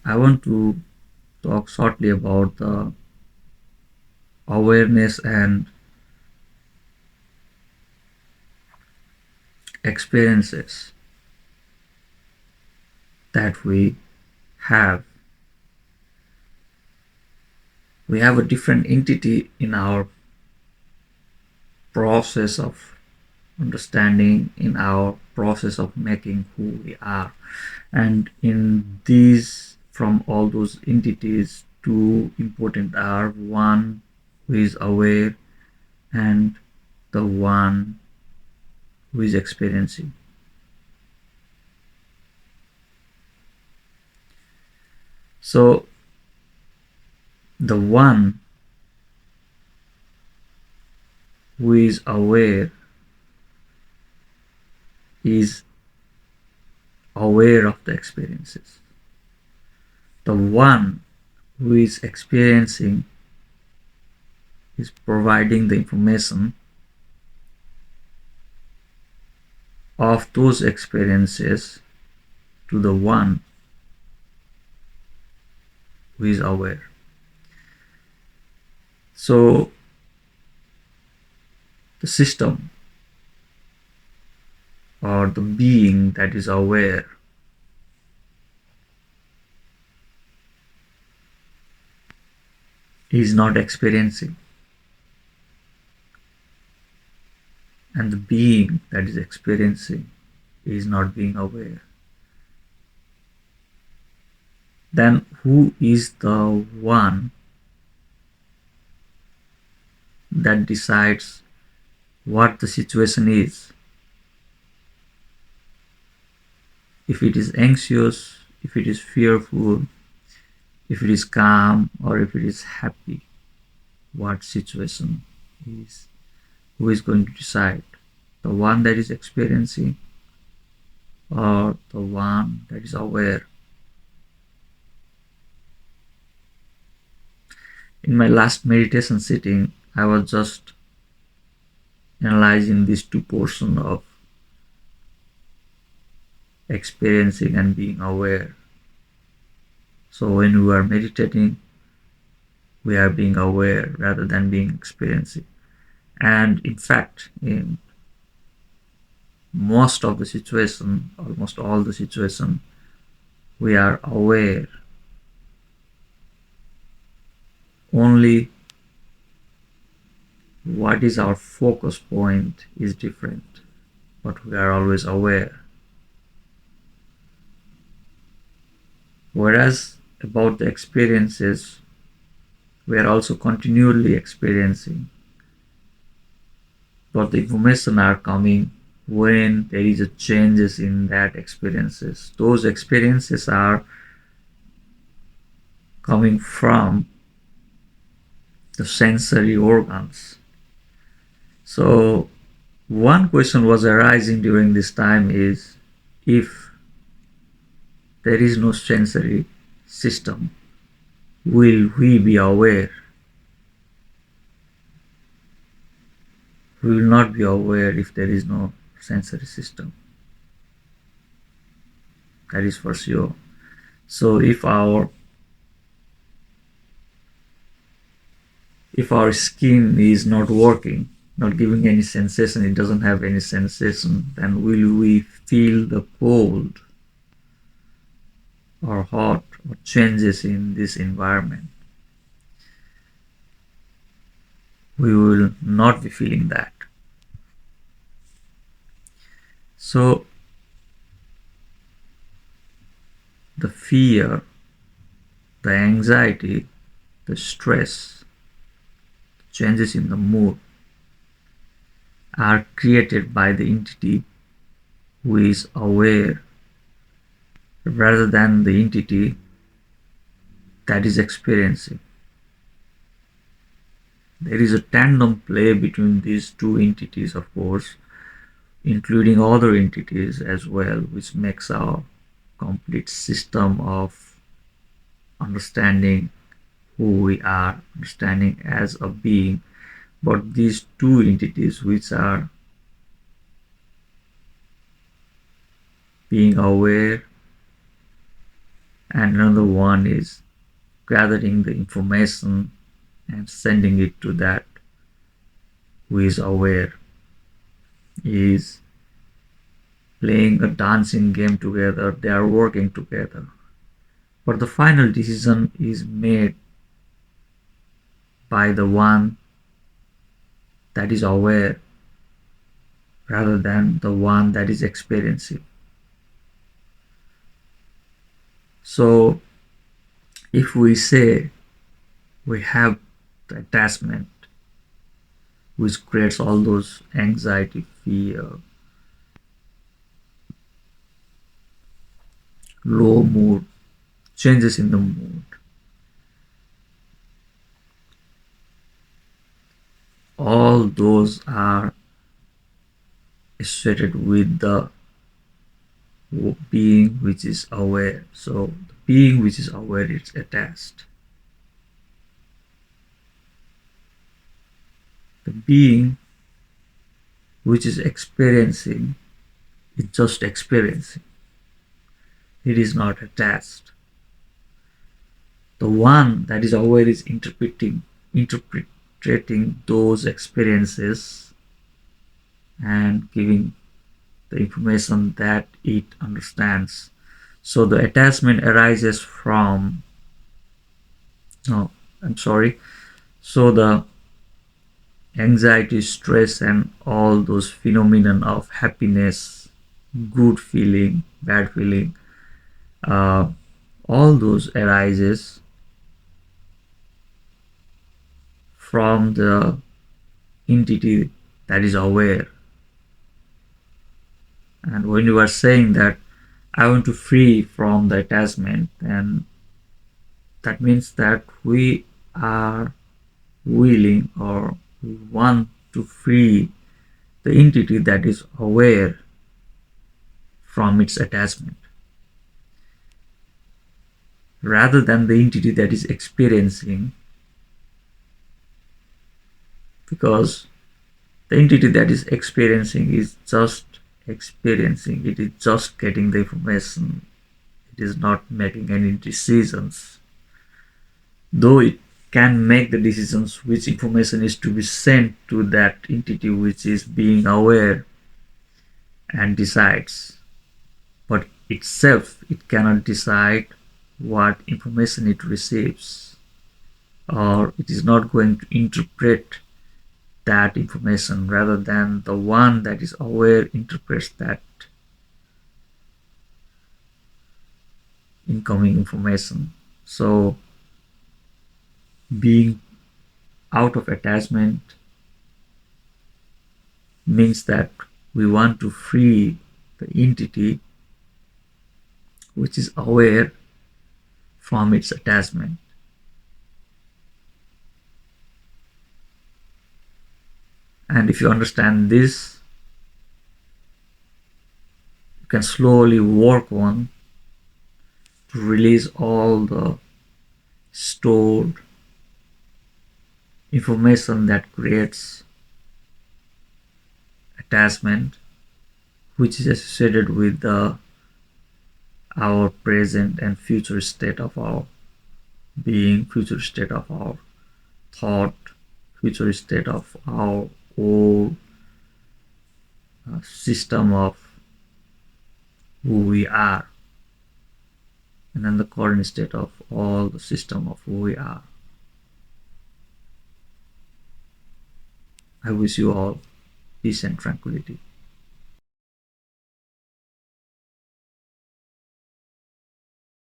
I want to talk shortly about the awareness and experiences that we have. We have a different entity in our process of understanding, in our process of making who we are. And in these, from all those entities, two important are: one who is aware and the one who is experiencing. So the one who is aware is aware of the experiences. The one who is experiencing is providing the information of those experiences to the one who is aware. So the system or the being that is aware is not experiencing, and the being that is experiencing is not being aware. Then who is the one that decides what the situation is? If it is anxious, if it is fearful, if it is calm, or if it is happy, what situation is? Who is going to decide? The one that is experiencing or the one that is aware? In my last meditation sitting, I was just analyzing these two portions of experiencing and being aware. So when we are meditating, we are being aware rather than being experiencing. And in fact, in most of the situation, almost all the situation, we are aware. Only what is our focus point is different, but we are always aware. Whereas about the experiences, we are also continually experiencing, but the information are coming when there is a changes in that experiences. Those experiences are coming from the sensory organs. So one question was arising during this time is, if there is no sensory system, will we be aware? We will not be aware if there is no sensory system. That is for sure. So if our skin is not working, not giving any sensation, it doesn't have any sensation, then will we feel the cold or hot or changes in this environment? We will not be feeling that. So the fear, the anxiety, the stress, changes in the mood are created by the entity who is aware rather than the entity that is experiencing. There is a tandem play between these two entities, of course, including other entities as well, which makes our complete system of understanding who we are, understanding as a being. But these two entities, which are being aware and another one is gathering the information and sending it to that who is aware, is playing a dancing game together, they are working together. But the final decision is made by the one that is aware rather than the one that is experiencing. So if we say we have the attachment which creates all those anxiety, fear, low mood, changes in the mood, all those are associated with the being which is aware. So the being which is aware is attached. The being which is experiencing is just experiencing. It is not attached. The one that is aware is interpreting those experiences and giving the information that it understands. So the attachment arises from, no, I'm sorry. So the anxiety, stress, and all those phenomena of happiness, good feeling, bad feeling, uh, all those arises from the entity that is aware. And when you are saying that I want to free from the attachment, then that means that we are willing or we want to free the entity that is aware from its attachment rather than the entity that is experiencing, because the entity that is experiencing is just experiencing, it is just getting the information, it is not making any decisions, though it can make the decisions which information is to be sent to that entity which is being aware and decides, but itself it cannot decide what information it receives, or it is not going to interpret that information, rather than the one that is aware interprets that incoming information. So being out of attachment means that we want to free the entity which is aware from its attachment. And if you understand this, you can slowly work on to release all the stored information that creates attachment, which is associated with our present and future state of our being, future state of our thought, future state of our whole system of who we are, and then the current state of all the system of who we are. I wish you all peace and tranquility.